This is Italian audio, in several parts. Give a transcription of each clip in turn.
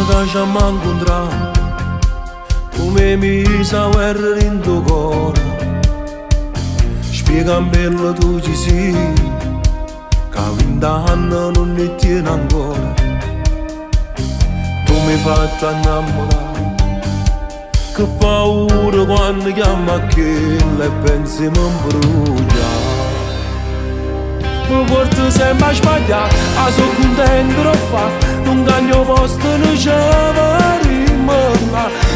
che ci abbiamo incontrato, come mi sa guerra in tuo cuore. Spiegami bello tu ci sei, che 20 anni non ne tieni ancora. Tu mi hai fatto innamorare, che paura quando chiama quella e pensi mi brucia. Mi porto sempre a sbagliare, a sono contento di fare, non cambio posto, non c'è là.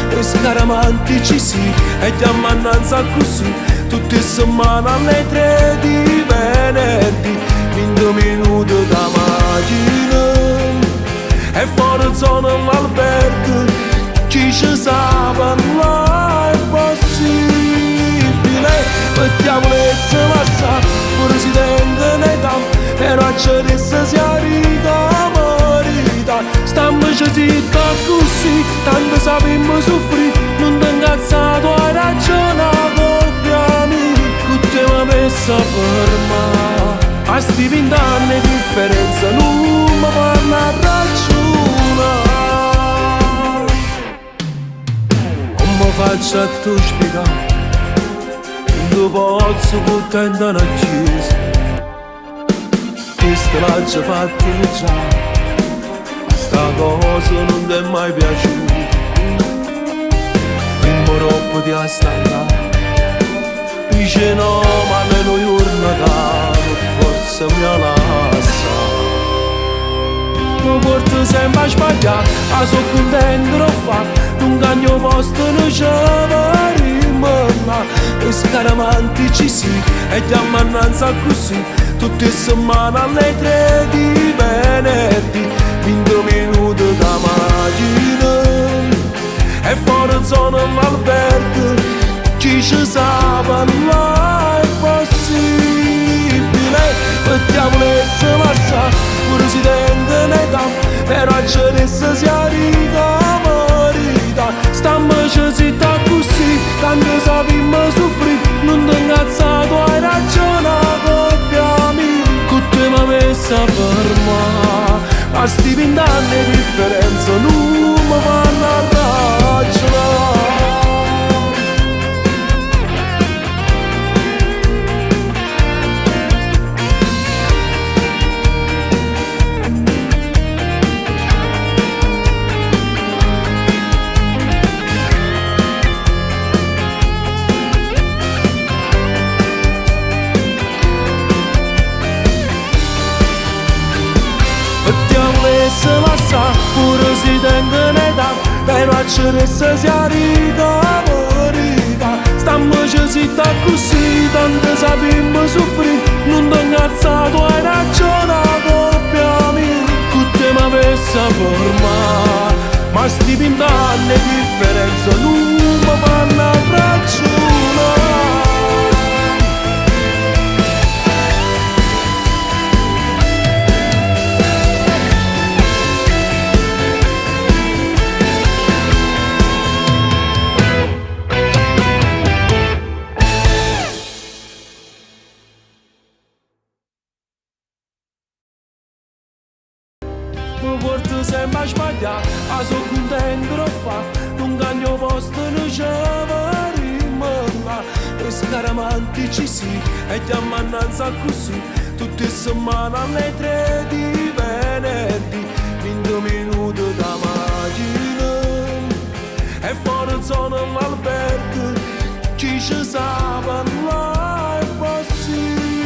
E scaramanti ci si, e ti ammannanza così, tutte le settimane alle 3 di venerdì, 20 minuti da macchina, e fuori zona l'albergo, chi ci sa parlare è possibile. Mettiamo le passa, presidente ne dà, però c'è resta si arriva marita. Stammi zitta così, tanto sappiamo soffrire, non ti incazzato hai ragione, colpiami, che te mi ha messo a fermare. A sti 20 anni di differenza non mi fanno ragionare. Come faccio a tu spiegare, non posso contento una chiesa, questa l'ha già fatta già, sta cosa non ti è mai piaciuta. Prima troppo ti ha stato, dice no, ma almeno giorno caro, forse mi ha lasciato. Mi porto sempre a sbagliare, a sono contento di fare, non cambio posto, non c'è là. E scaramanti ci si, e ti ammannanza così, tutte le settimane alle 3 di venerdì, 20 minuti da macchina, e fuori zona l'albergo, chi ci sa parlare è possibile. Mettiamo le passa, presidente ne dà, però c'è resta si arriva marita. Stammi zitta così, tanto sappiamo soffrire, non ti incazzato hai ragione, colpiami, che te mi ha messo a fermare. A sti 20 anni di differenza non mi fanno ragionare. Se la sa, pure si tengono in età, però c'è resta si arriva marita. Stammi zitta così, tanto sappiamo soffrire, non ti incazzato hai ragione, colpiami, che te mi ha messo a fermare. Ma sti 20 anni di differenza non mi fanno ragionare. Mi porto sempre a sbagliare, a sono contento di fare, non cambio posto, non c'è là. E scaramanti ci si, e ti ammannanza così, tutte le settimane alle 3 di venerdì, 20 minuti da macchina, e fuori zona l'albergo, chi ci sa parlare è possibile.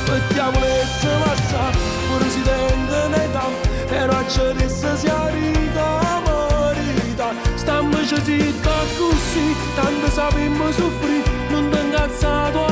Mettiamo le passa, presidente ne dà, però c'è resta si arriva marita. Stammi zitta così, tanto sappiamo soffrire, non ti incazzato